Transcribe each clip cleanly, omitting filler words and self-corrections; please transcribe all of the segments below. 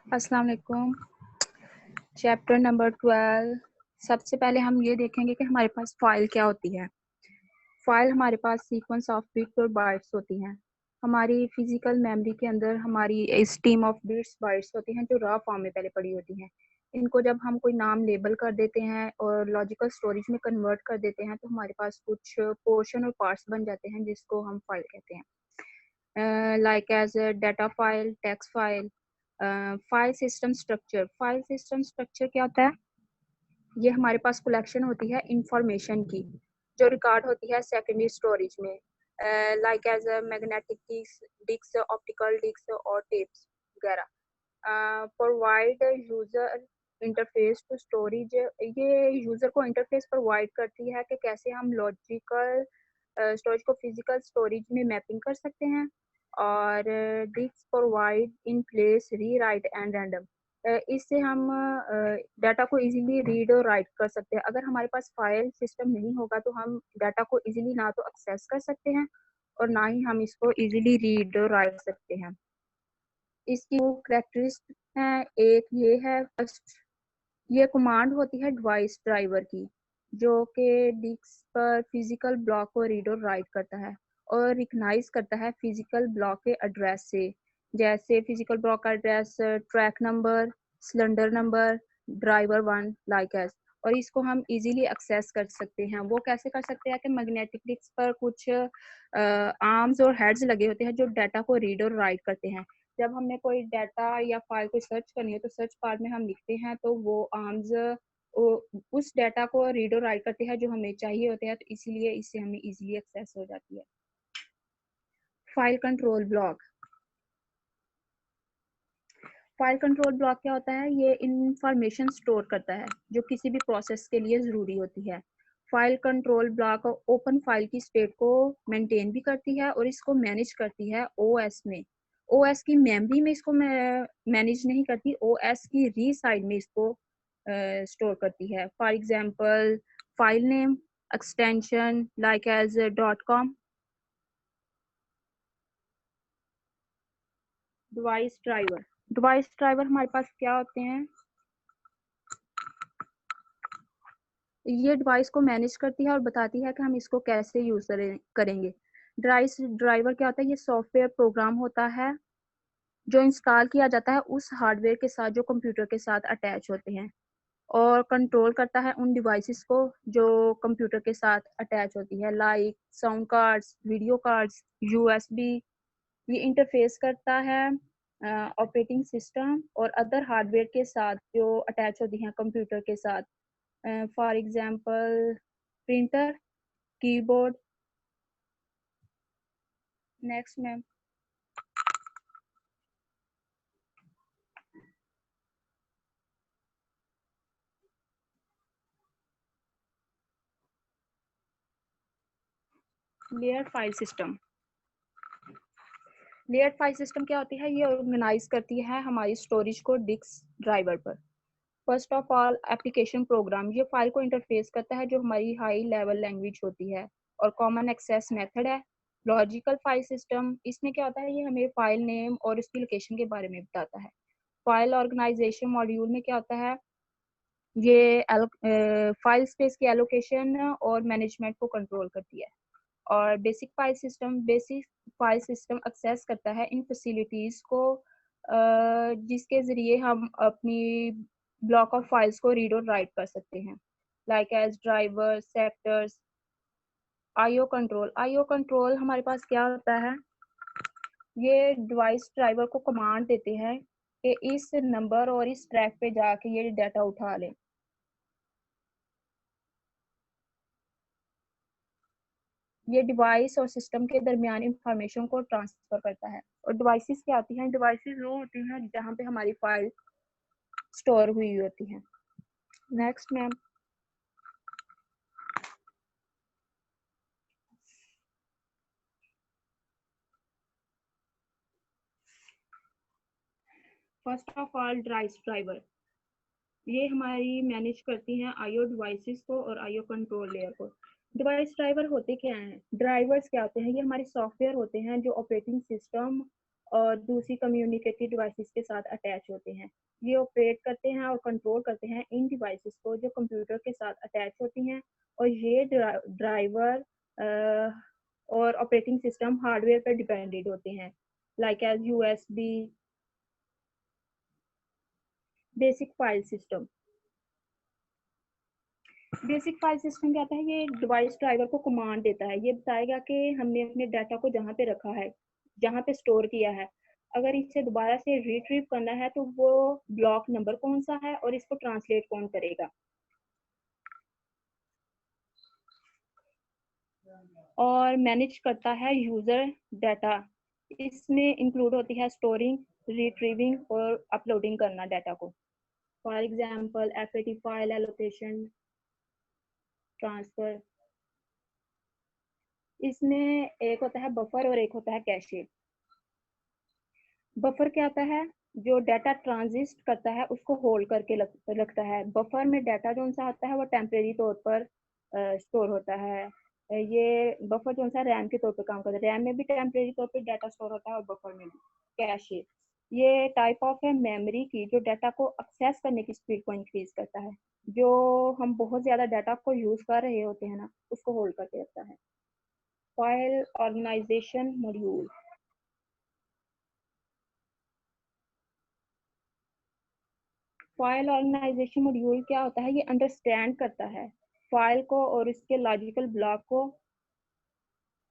अस्सलाम वालेकुम। Chapter number 12। सबसे पहले हम ये देखेंगे कि हमारे पास फाइल क्या होती है। फाइल हमारे पास सीक्वेंस ऑफ बिट्स और बाइट्स होती हैं। हमारी फिजिकल मेमोरी के अंदर हमारी स्ट्रीम ऑफ बिट्स बाइट्स होती हैं जो रॉ फॉर्म में पहले पड़ी होती हैं। इनको जब हम कोई नाम लेबल कर देते हैं और लॉजिकल स्टोरेज में कन्वर्ट कर देते हैं तो हमारे पास कुछ पोर्शन और पार्ट्स बन जाते हैं जिसको हम फाइल कहते हैं, like as data file, text file. File system structure. File system structure क्या होता है? ये हमारे पास कलेक्शन होती है इंफॉर्मेशन की जो रिकॉर्ड होती है सेकेंडरी स्टोरेज में, like as magnetic disk, optical disk और टेप्स वगैरह। Provide user interface to storage. ये यूजर को इंटरफेस प्रोवाइड करती है कि कैसे हम लॉजिकल स्टोरेज को फिजिकल स्टोरेज में मैपिंग कर सकते हैं। और disk provide in place rewrite and random. इससे हम डाटा को इजीली रीड और राइट कर सकते हैं। अगर हमारे पास फाइल सिस्टम नहीं होगा तो हम डाटा को इजीली ना तो एक्सेस कर सकते हैं और ना ही हम इसको इजीली रीड और राइट सकते हैं। इसकी वो करेक्टरिस्टिक हैं, एक ये है फर्स्ट, ये कमांड होती है डिवाइस ड्राइवर की जो कि डिस्क पर फिजिकल ब्लॉक को रीड और राइट करता है और रिकग्नाइज करता है फिजिकल ब्लॉक के एड्रेस से, जैसे फिजिकल ब्लॉक का address, track number, cylinder number, driver one like S. और इसको हम इजीली एक्सेस कर सकते हैं। वो कैसे कर सकते हैं कि मैग्नेटिक डिस्क पर कुछ आर्म्स और हेड्स लगे होते हैं जो डाटा को रीड और राइट करते हैं। जब हमने कोई डाटा या फाइल को सर्च करनी है तो सर्च बार में हम लिखते हैं तो वो आर्म्स उस डाटा को रीड और राइट करते हैं जो हमें चाहिए होते हैं, तो इसीलिए इससे हमें इजीली एक्सेस हो जाती है। File control block. File control block क्या होता है? ये इंफॉर्मेशन स्टोर करता है जो किसी भी प्रोसेस के लिए ज़रूरी होती है। File control block open file की स्टेट को मेंटेन भी करती है और इसको मैनेज करती है ओएस में। ओएस की मेमोरी में इसको मैनेज नहीं करती, ओएस की री साइड में इसको स्टोर करती है। For example file name, extension like as .com। Device driver. Device driver हमारे पास क्या होते हैं? ये डिवाइस को मैनेज करती है और बताती है कि हम इसको कैसे यूज करेंगे। डिवाइस ड्राइवर क्या होता है? ये सॉफ्टवेयर प्रोग्राम होता है जो इंस्टॉल किया जाता है उस हार्डवेयर के साथ जो कंप्यूटर के साथ अटैच होते हैं और कंट्रोल करता है उन डिवाइसेस को जो कंप्यूटर के साथ अटैच होती है, like sound cards, video cards, USB. ये इंटरफेस करता है ऑपरेटिंग सिस्टम और अदर हार्डवेयर के साथ जो अटैच होती हैं कंप्यूटर के साथ। For example printer, keyboard. Next ma'am. Layer file system. Layer file system क्या होती है? ये ऑर्गेनाइज करती है हमारी स्टोरेज को डिस्क ड्राइवर पर। First of all application program, ये फाइल को इंटरफेस करता है जो हमारी हाई लेवल लैंग्वेज होती है और कॉमन एक्सेस मेथड है। लॉजिकल फाइल सिस्टम, इसमें क्या होता है? ये हमें फाइल नेम और उसकी लोकेशन के बारे में बताता है। फाइल ऑर्गेनाइजेशन मॉड्यूल में क्या होता है? ये फाइल स्पेस की एलोकेशन और मैनेजमेंट को कंट्रोल करती है। और बेसिक फाइल सिस्टम एक्सेस करता है इन फैसिलिटीज को जिसके ज़रिए हम अपनी ब्लॉक ऑफ फाइल्स को रीड और राइट कर सकते हैं, like as driver, sectors. IO control हमारे पास क्या होता है? ये डिवाइस ड्राइवर को कमांड देते हैं कि इस नंबर और इस ट्रैक पे जाके ये डाटा उठा लें। ये डिवाइस और सिस्टम के दरमियान इंफॉर्मेशन को ट्रांसफर करता है। और डिवाइसेस क्या आती हैं? डिवाइसेस वो होती हैं जहाँ पे हमारी फाइल स्टोर हुई होती हैं। Next ma'am. First of all driver, ये हमारी मैनेज करती हैं आईओ डिवाइसेस को और आईओ कंट्रोल लेयर को। डिवाइस ड्राइवर होते क्या हैं? ड्राइवर्स क्या होते हैं? ये हमारे सॉफ्टवेयर होते हैं जो ऑपरेटिंग सिस्टम और दूसरी कम्युनिकेटिव डिवाइसेस के साथ अटैच होते हैं। ये ऑपरेट करते हैं और कंट्रोल करते हैं इन डिवाइसेस को जो कंप्यूटर के साथ अटैच होती हैं, और ये ड्राइवर और ऑपरेटिंग सिस्टम हार्डवेयर पर डिपेंडेंट होते हैं, like as USB. Basic file system. Basic file system क्या होता है? ये डिवाइस ड्राइवर को कमांड देता है, ये बताएगा कि हमने अपने डाटा को जहाँ पे रखा है, जहाँ पे स्टोर किया है, अगर इसे दोबारा से रिट्रीव करना है तो वो ब्लॉक नंबर कौन सा है और इसको ट्रांसलेट कौन करेगा। और मैनेज करता है यूजर डाटा। इसमें इंक्लूड होती है स्टोरिंग, रिट्रीविंग और अपलोडिंग करना डाटा को। For example FAT file allocation, transfer. इसमें एक होता है बफर और एक होता है कैशे। बफर क्या होता है? जो डाटा ट्रांजिट करता है उसको होल्ड करके रखता है। बफर में डाटा जो सा होता है वो टेम्परेरी तौर पर स्टोर होता है। ये बफर जो सा रैम के तौर पर काम करता है। रैम में भी टेम्परेरी तौर पर डाटा स्टोर होता है और बफर में भी। कैशे ये टाइप ऑफ है मेमोरी की जो डाटा को एक्सेस करने की स्पीड को इंक्रीज करता है। जो हम बहुत ज्यादा डाटा को यूज कर रहे होते हैं ना, उसको होल्ड करके रखता है। File organisation module. File organisation module क्या होता है? ये अंडरस्टैंड करता है फाइल को और इसके लॉजिकल ब्लॉक को,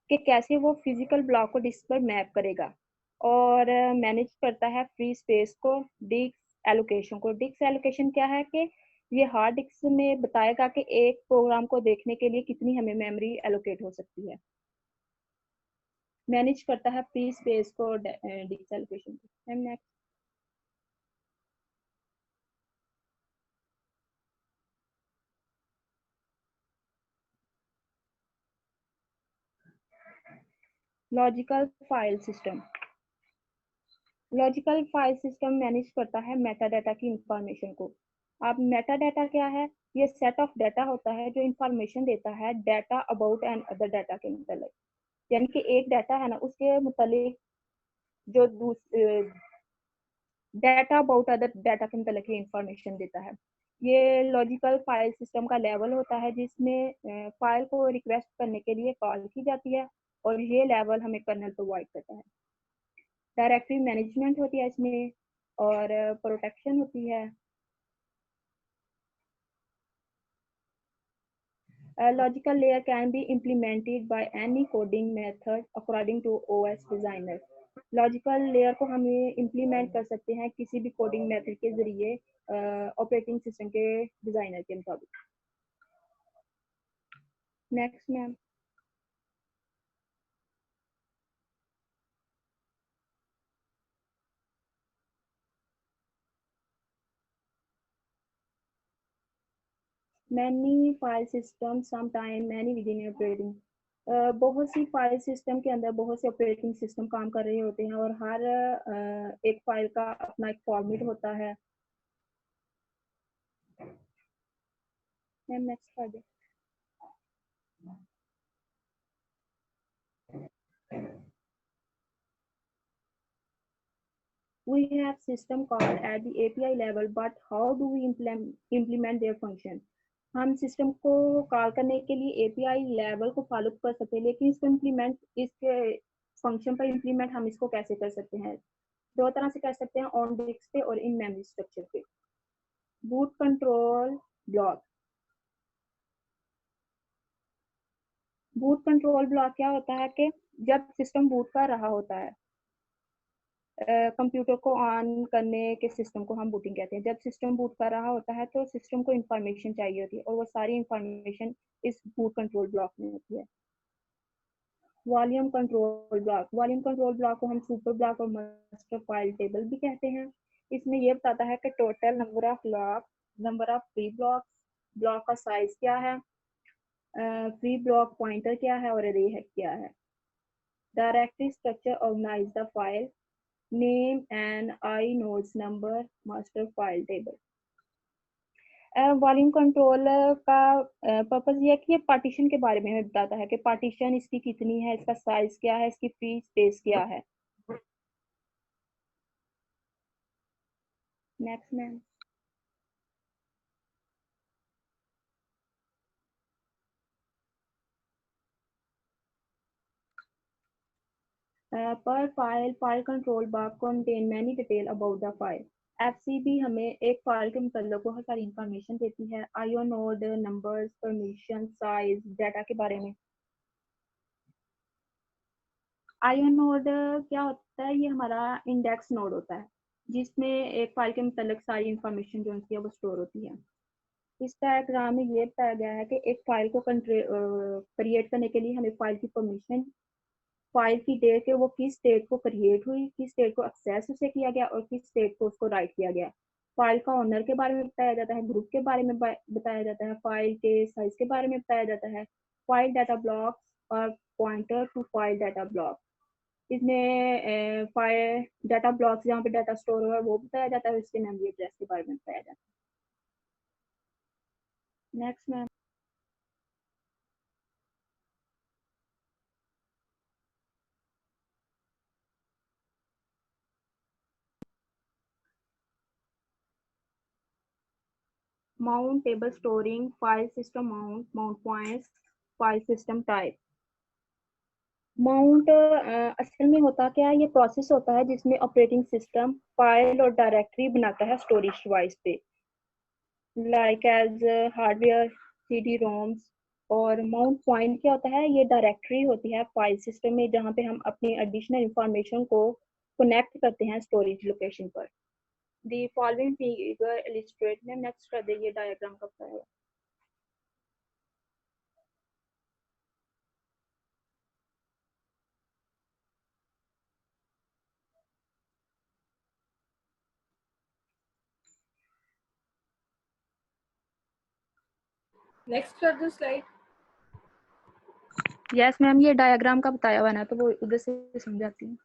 कि कैसे वो फिजिकल ब्लॉक को डिस्क पर मैप करेगा। और मैनेज करता है फ्री स्पेस को, डिस्क एलोकेशन को। डिस्क एलोकेशन क्या है कि ये हार्ड डिस्क में बताएगा कि एक प्रोग्राम को देखने के लिए कितनी हमें मेमोरी एलोकेट हो सकती है। मैनेज करता है फ्री स्पेस को, डिस्क एलोकेशन को। Logical file system. Logical file system manage करता है मेटा डाटा की इंफॉर्मेशन को। अब मेटा डाटा क्या है? ये सेट ऑफ डाटा होता है जो इंफॉर्मेशन देता है data about and other data के मतलब, यानी कि एक डाटा है ना, उसके मतलब जो डाटा अबाउट अदर डाटा के मतलब की इंफॉर्मेशन देता है। ये लॉजिकल फाइल सिस्टम का लेवल होता है जिसमें फाइल को रिक्वेस्ट करने के लिए कॉल की जाती है, और ये लेवल हमें कर्नल प्रोवाइड करता है। डायरेक्टरी मैनेजमेंट होती है इसमें, और प्रोटेक्शन होती है। A logical layer can be implemented by any coding method according to OS designer. Logical layer को हम इम्प्लीमेंट कर सकते हैं किसी भी कोडिंग मेथड के जरिए ऑपरेटिंग सिस्टम के डिजाइनर के मुताबिक। Next ma'am. Many file system some time many within operating. बहुत सी फाइल सिस्टम के अंदर बहुत से ऑपरेटिंग सिस्टम काम कर रहे होते हैं, और हर एक फाइल का अपना एक फॉर्मेट होता है। मैम नेक्स्ट कर दे। We have system call at the API level, but how do we implement their function? हम सिस्टम को कॉल करने के लिए एपीआई लेवल को फॉलो कर सकते हैं, लेकिन इसको इम्प्लीमेंट, इसके फंक्शन पर इम्प्लीमेंट हम इसको कैसे कर सकते हैं? दो तरह से कर सकते हैं, ऑन डिस्क पे और इन मेमोरी स्ट्रक्चर पे। Boot control block. Boot control block क्या होता है कि जब सिस्टम बूट कर रहा होता है, कंप्यूटर को ऑन करने के सिस्टम को हम बूटिंग कहते हैं। जब सिस्टम बूट कर रहा होता है तो सिस्टम को इंफॉर्मेशन चाहिए होती है, और वो सारी इंफॉर्मेशन इस बूट कंट्रोल ब्लॉक में होती है। Volume control block. Volume control block को हम सुपर ब्लॉक और मास्टर फाइल टेबल भी कहते हैं। इसमें यह बताता है कि total number of block, number of free block, block का साइज क्या है, फ्री ब्लॉक पॉइंटर क्या है, और अरे है क्या है। Directory structure organize the file, name and inodes number, master file table। Volume control का पर्पस ये है कि ये पार्टीशन के बारे में हमें बताता है कि पार्टीशन इसकी कितनी है, इसका साइज क्या है, इसकी फ्री स्पेस क्या है। Next ma'am. पर file control box contain many detail about the file। FCB हमें एक फाइल के मतलब बहुत सारी इंफॉर्मेशन देती है, IO node, numbers, permission, size, data के बारे में। आईओ नोड क्या होता है? ये हमारा इंडेक्स नोड होता है जिसमें एक फाइल के मतलब सारी इंफॉर्मेशन जो होती है वो स्टोर होती है। इस डायग्राम में ये बताया गया है कि एक फाइल को क्रिएट करने के लिए हमें फाइल की परमिशन, फाइल की डेट है वो किस डेट को क्रिएट हुई, किस डेट को एक्सेस उसे किया गया और किस डेट को उसको राइट किया गया। फाइल का ओनर के बारे में बताया जाता है, ग्रुप के बारे में बताया जाता है, फाइल के साइज के बारे में बताया जाता है, फाइल डाटा ब्लॉक्स और pointer to file data block. इसमें फाइल डाटा ब्लॉक्स जहाँ पे डाटा स्टोर हुआ है वो बताया जाता है, उसके मेमोरी एड्रेस के बारे में बताया जाता है। Next ma'am. Mount table storing, file system mount, mount points, file system type. Mount असल में होता क्या है? ये प्रोसेस होता है जिसमें ऑपरेटिंग सिस्टम फाइल और डायरेक्टरी बनाता है स्टोरेज डिवाइस पे, like as hardware, CD ROMs. और माउंट पॉइंट क्या होता है? ये डायरेक्टरी होती है फाइल सिस्टम में जहाँ पे हम अपनी एडिशनल इंफॉर्मेशन को कनेक्ट करते हैं स्टोरेज लोकेशन पर। दी फॉलोइंग फिगर इलस्ट्रेट में नेक्स्ट कर दे, ये डायग्राम का बताया हुआ। नेक्स्ट कर दो स्लाइड। यस मैम, ये डायग्राम का बताया हुआ ना तो वो उधर से समझाती हूँ।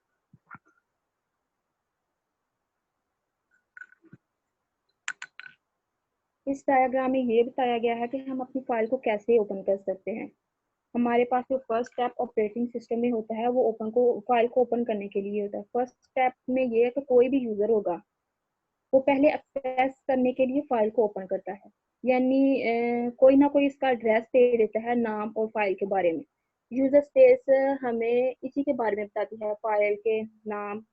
इस डायग्राम में ये बताया गया है कि हम अपनी फाइल को कैसे ओपन कर सकते हैं। हमारे पास जो फर्स्ट स्टेप ऑपरेटिंग सिस्टम में होता है वो फाइल को ओपन करने के लिए होता है। फर्स्ट स्टेप में ये है कि कोई भी यूजर होगा वो पहले एक्सेस करने के लिए फाइल को ओपन करता है, यानी कोई ना कोई इसका एड्रेस दे देता है, नाम और फाइल के बारे में। यूजर स्पेस हमें इसी के बारे में बताती है, फाइल के नाम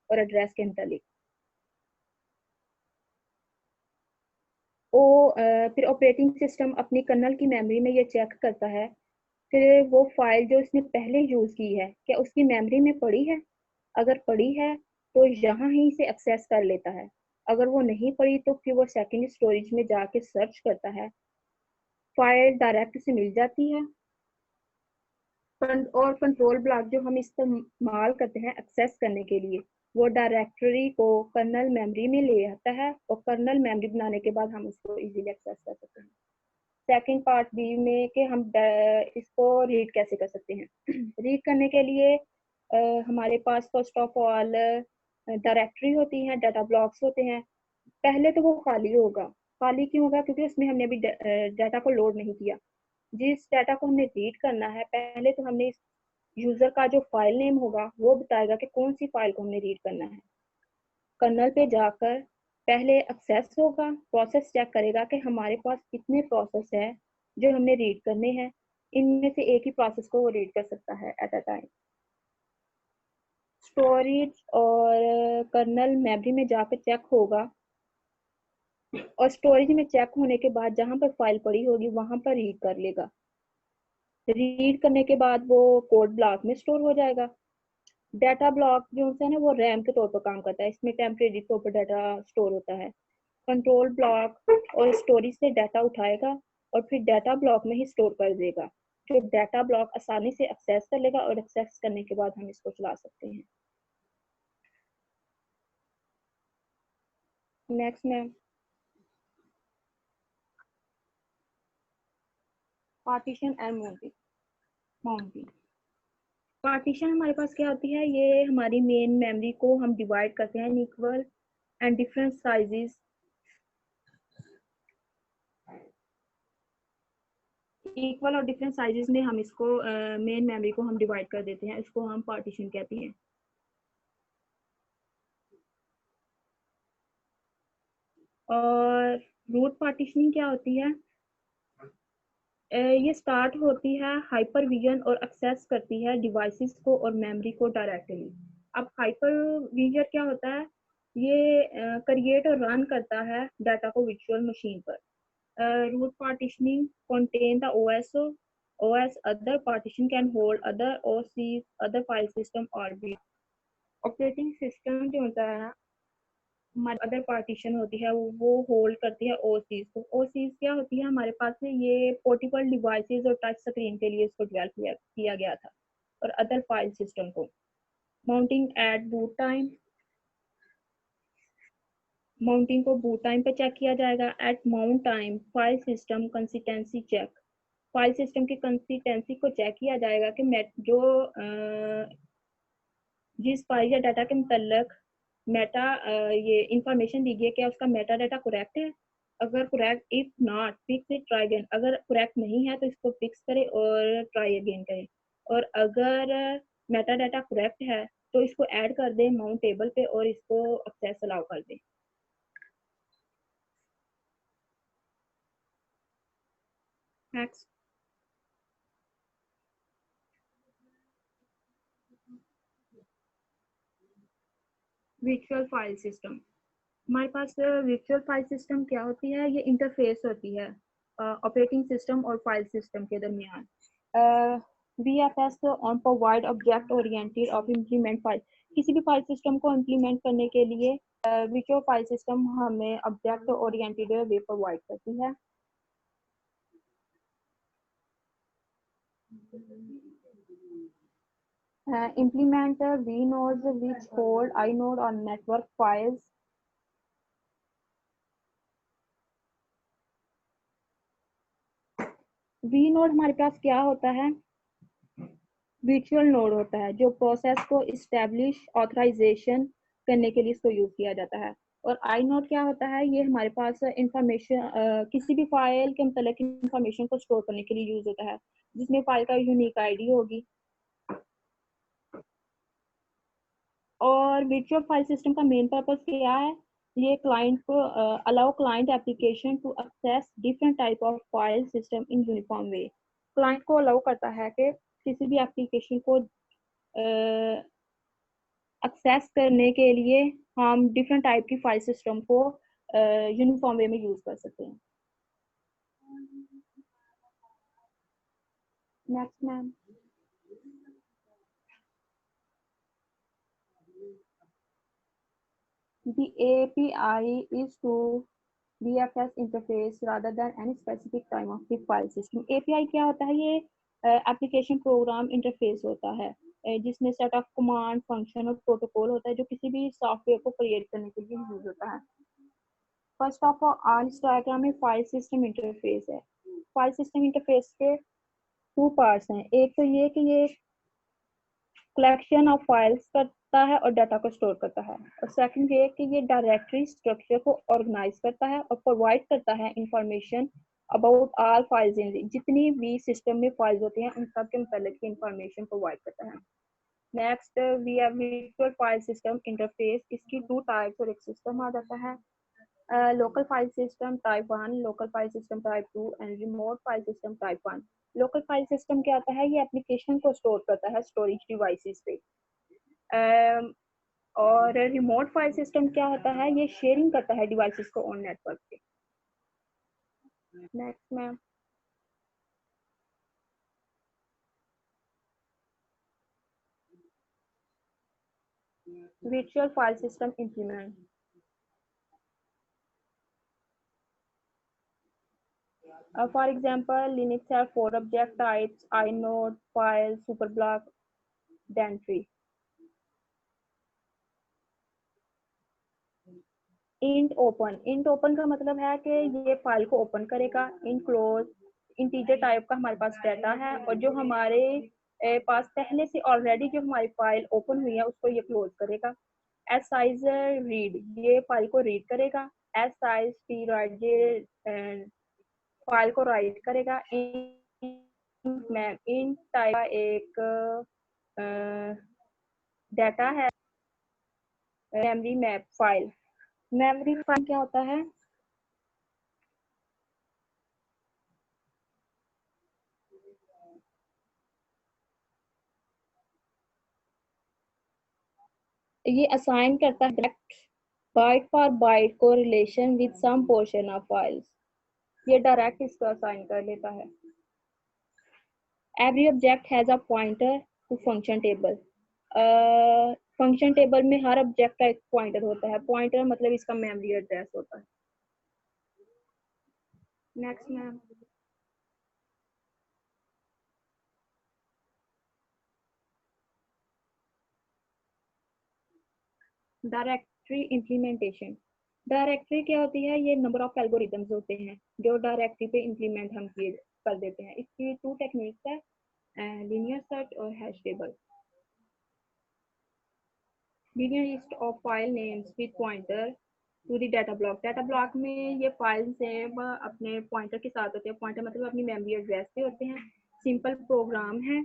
और एड्रेस के मुतालिक। फिर ऑपरेटिंग सिस्टम अपनी कर्नल की मेमोरी में ये चेक करता है कि वो फाइल जो इसने पहले यूज की है क्या उसकी मेमोरी में पड़ी है। अगर पड़ी है तो यहाँ ही इसे एक्सेस कर लेता है। अगर वो नहीं पड़ी तो फिर वो सेकेंडरी स्टोरेज में जाके सर्च करता है, फाइल डायरेक्ट से मिल जाती है। और कंट्रोल ब्लॉक जो हम इस्तेमाल करते हैं एक्सेस करने के लिए, वो डायरेक्टरी को कर्नल मेमोरी में ले आता है और कर्नल मेमोरी बनाने के बाद हम उसको इजीली एक्सेस कर सकते हैं। सेकंड पार्ट बी में कि हम इसको रीड कैसे कर सकते हैं। रीड करने के लिए हमारे पास फर्स्ट ऑफ ऑल डायरेक्टरी होती है, डाटा ब्लॉक्स होते हैं। पहले तो वो खाली होगा। खाली क्यों होगा? क्योंकि उसमें हमने अभी डाटा को लोड नहीं किया। जिस डाटा को हमने रीड करना है पहले तो हमने यूजर का जो फाइल नेम होगा वो बताएगा कि कौन सी फाइल को हमने रीड करना है। कर्नल पे जाकर पहले एक्सेस होगा, प्रोसेस चेक करेगा कि हमारे पास कितने प्रोसेस है जो हमने रीड करने हैं। इनमें से एक ही प्रोसेस को वो रीड कर सकता है एट अ टाइम। स्टोरेज और कर्नल मेमोरी में जाकर चेक होगा और स्टोरेज में चेक होने के बाद जहां पर फाइल पड़ी होगी वहां पर रीड कर लेगा। रीड करने के बाद वो कोड ब्लॉक में स्टोर हो जाएगा। डाटा ब्लॉक जो है ना वो रैम के तौर पर काम करता है, इसमें टेम्परेरी तौर पर डाटा स्टोर होता है। कंट्रोल ब्लॉक और स्टोरेज से डाटा उठाएगा और फिर डाटा ब्लॉक में ही स्टोर कर देगा, जो डाटा ब्लॉक आसानी से एक्सेस कर लेगा और एक्सेस करने के बाद हम इसको चला सकते हैं। Next ma'am. Partition and mounting. Partition हमारे पास क्या होती है? ये हमारी मेन मेमोरी को हम डिवाइड करते हैं equal and different sizes. Equal और डिफरेंट साइजेस में हम इसको मेन मेमोरी को हम डिवाइड कर देते हैं, इसको हम पार्टीशन कहते हैं। और रूट पार्टीशनिंग क्या होती है? ये स्टार्ट होती है हाइपरविजन और एक्सेस करती है डिवाइसेस को और मेमोरी को डायरेक्टली। अब हाइपरविजन क्या होता है? ये क्रिएट और रन करता है डाटा को वर्चुअल मशीन पर। root partitioning contain the OS other partition can hold other OCs, other file system or be operating system जो होता है हमारे अदर पार्टीशन होती है वो होल्ड करती है ओसीज। तो ओसीज क्या होती है हमारे पास में? ये पोर्टेबल डिवाइसेस और टच स्क्रीन के लिए इसको डेवलप किया गया था। और अदर फाइल सिस्टम को mounting at boot time, mounting को बूट टाइम पे चेक किया जाएगा। At mount time file system consistency check, file system की कंसिस्टेंसी को चेक किया जाएगा कि जो जिस फाइल या डाटा के मतलब मेटा ये इंफॉर्मेशन दी गई है क्या उसका मेटा डाटा करेक्ट है? अगर correct, if not fix it try again, अगर करेक्ट नहीं है तो इसको फिक्स करें और ट्राई अगेन करें। और अगर मेटा डाटा करेक्ट है तो इसको ऐड कर दें माउंट टेबल पे और इसको एक्सेस अलाउ कर दें। Next, virtual file system. हमारे पास वर्चुअल फाइल सिस्टम क्या होती है? ये इंटरफेस होती है ऑपरेटिंग सिस्टम और फाइल सिस्टम के दरमियान। VFS on provide object oriented of implement file, किसी भी फाइल सिस्टम को इम्प्लीमेंट करने के लिए वर्चुअल फाइल सिस्टम हमें ऑब्जेक्ट ओरिएंटेड वे प्रोवाइड करती है। Implement vnodes which hold inode on network files. vnode हमारे पास क्या होता है? वर्चुअल नोड होता है जो प्रोसेस को इस्टेब्लिश ऑथराइजेशन करने के लिए इसको यूज किया जाता है। और आई नोड क्या होता है? ये हमारे पास इंफॉर्मेशन किसी भी फाइल के मतलब इंफॉर्मेशन को स्टोर करने के लिए यूज होता है, जिसमें फाइल का यूनिक आईडी होगी। और वर्चुअल फाइल सिस्टम का मेन पर्पस क्या है? ये क्लाइंट को allow client application to access different type of file system in uniform way. Client को अलाउ करता है कि किसी भी एप्लीकेशन को एक्सेस करने के लिए हम डिफरेंट टाइप की फाइल सिस्टम को यूनिफॉर्म वे में यूज कर सकते हैं। Next ma'am, the API is to VFS interface rather than any specific time of the file system। API क्या होता है? ये एप्लीकेशन प्रोग्राम इंटरफेस होता है जिसमें सेट ऑफ कमांड फंक्शन और प्रोटोकॉल होता है जो किसी भी सॉफ्टवेयर को क्रिएट करने के लिए यूज होता है। फर्स्ट ऑफ ऑल इस डायग्राम में फाइल सिस्टम इंटरफेस है। फाइल सिस्टम इंटरफेस के टू पार्ट्स हैं। एक तो ये कि ये कलेक्शन ऑफ फाइल्स करता है और डाटा को स्टोर करता है। और सेकंड ये कि ये डायरेक्टरी स्ट्रक्चर को ऑर्गेनाइज करता है और प्रोवाइड करता है information about all files in, जितनी भी सिस्टम में फाइल्स होती हैं उन सब के मतलब की इंफॉर्मेशन प्रोवाइड करता है। Next we have virtual file system interface. इसकी टू टाइप्स और एक सिस्टम आ जाता है। local file system type 1, local file system type 2 and remote file system type 1। local file system क्या आता है? ये एप्लीकेशन को स्टोर करता है स्टोरेज डिवाइसेस पे। और रिमोट फाइल सिस्टम क्या होता है? ये शेयरिंग करता है डिवाइसेस को ऑन नेटवर्क पे। Next ma'am, virtual file system implement। For example, Linux have 4 object types: inode, file, superblock, dentry। Int open का मतलब है कि ये फाइल को ओपन करेगा। इंट क्लोज, इंटीजर टाइप का हमारे पास डाटा है और जो हमारे पास पहले से ऑलरेडी जो हमारी फाइल ओपन हुई है उसको ये क्लोज करेगा। एस साइज रीड, ये फाइल को रीड करेगा। एस साइज टी राइट, ये फाइल को राइट करेगा। इंट मैप, इंट टाइप का एक डाटा है। Memory map file, memory file क्या होता है? ये असाइन करता है बाइट फॉर बाइट को relation with some portion of files, ये डायरेक्ट इसको असाइन कर लेता है। Every object has a pointer to function table, function table में हर ऑब्जेक्ट का एक पॉइंटर होता है, पॉइंटर मतलब इसका मेमोरी एड्रेस होता है। Next ma'am, directory implementation. Directory क्या होती है? ये नंबर ऑफ एल्गोरिथम्स होते हैं जो डायरेक्टरी पे इम्प्लीमेंट हम किए कर देते हैं। इसकी टू टेक्निक्स है, लीनियर सर्च और hash table. Linear list of file names with pointer to the data block. Data block में ये फाइल से अपने पॉइंटर के साथ होते हैं, पॉइंटर मतलब अपनी मेमोरी एड्रेस पे होते हैं। सिंपल प्रोग्राम है,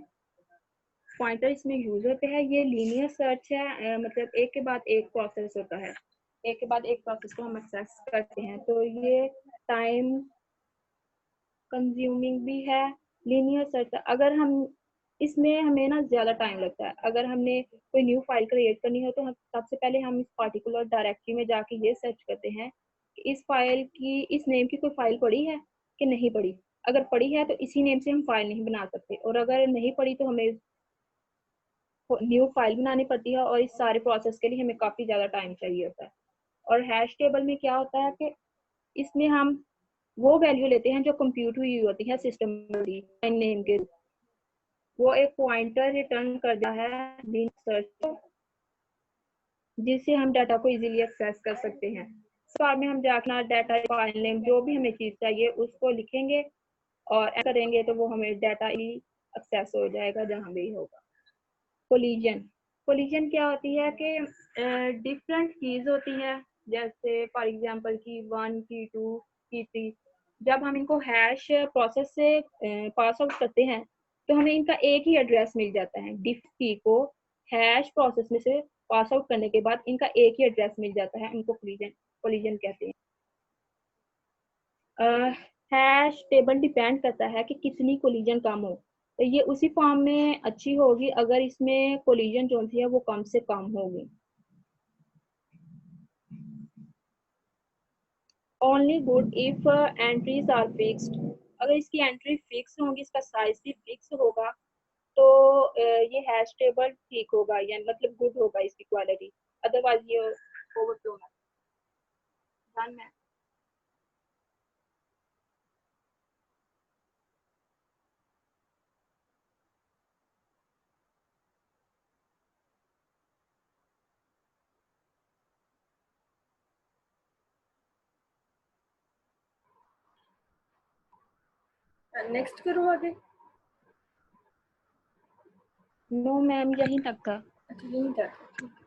पॉइंटर इसमें यूज होते हैं। ये लीनियर सर्च है, मतलब एक के बाद एक प्रोसेस होता है, एक के बाद एक प्रोसेस को हम एक्सेस करते हैं, तो ये टाइम कंज्यूमिंग भी है। लीनियर सर्च अगर हम इसमें हमें ना ज़्यादा टाइम लगता है। अगर हमने कोई न्यू फाइल क्रिएट करनी हो तो हम सबसे पहले हम इस पर्टिकुलर डायरेक्टरी में जाके ये सर्च करते हैं कि इस फाइल की, इस नेम की कोई फाइल पड़ी है कि नहीं पड़ी। अगर पड़ी है तो इसी नेम से हम फाइल नहीं बना सकते, और अगर नहीं पड़ी तो हमें न्यू फाइल बनानी पड़ती है, और इस सारे प्रोसेस के लिए हमें काफ़ी ज़्यादा टाइम चाहिए होता है। और हैश टेबल में क्या होता है कि इसमें हम वो वैल्यू लेते हैं जो कंप्यूट हुई होती है सिस्टम में नेम के, वो एक पॉइंटर रिटर्न करता है लिंक सर्च, जिससे हम डाटा को इजीली एक्सेस कर सकते हैं। बाद में हम जाकर डाटा फाइल नेम जो भी हमें चीज़ चाहिए उसको लिखेंगे और करेंगे तो वो हमें डाटा एक्सेस हो जाएगा जहाँ भी होगा। कोलिजन, कोलिजन क्या होती है कि डिफरेंट कीज होती है, जैसे फॉर एग्जांपल की 1 की 2 की 3। जब हम इनको हैश प्रोसेस से पास आउट करते हैं तो हमें इनका एक ही एड्रेस मिल जाता है। डिफ की को हैश प्रोसेस में से पास आउट करने के बाद इनका एक ही एड्रेस मिल जाता है, इनको कोलिजन कोलिजन कहते हैं। हैश टेबल डिपेंड करता है कि कितनी कोलिजन कम हो, तो ये उसी फॉर्म में अच्छी होगी अगर इसमें कोलिजन जो है वो कम से कम होगी। Only good if entries are fixed, अगर इसकी एंट्री फिक्स होगी, इसका साइज भी फिक्स होगा, तो ये हैश टेबल ठीक होगा, या मतलब गुड होगा इसकी क्वालिटी, अदरवाइज ये ओवरफ्लो है। डन है। नेक्स्ट करो आगे। नो मैम, यहीं तक था। अच्छा यहीं तक, ठीक है।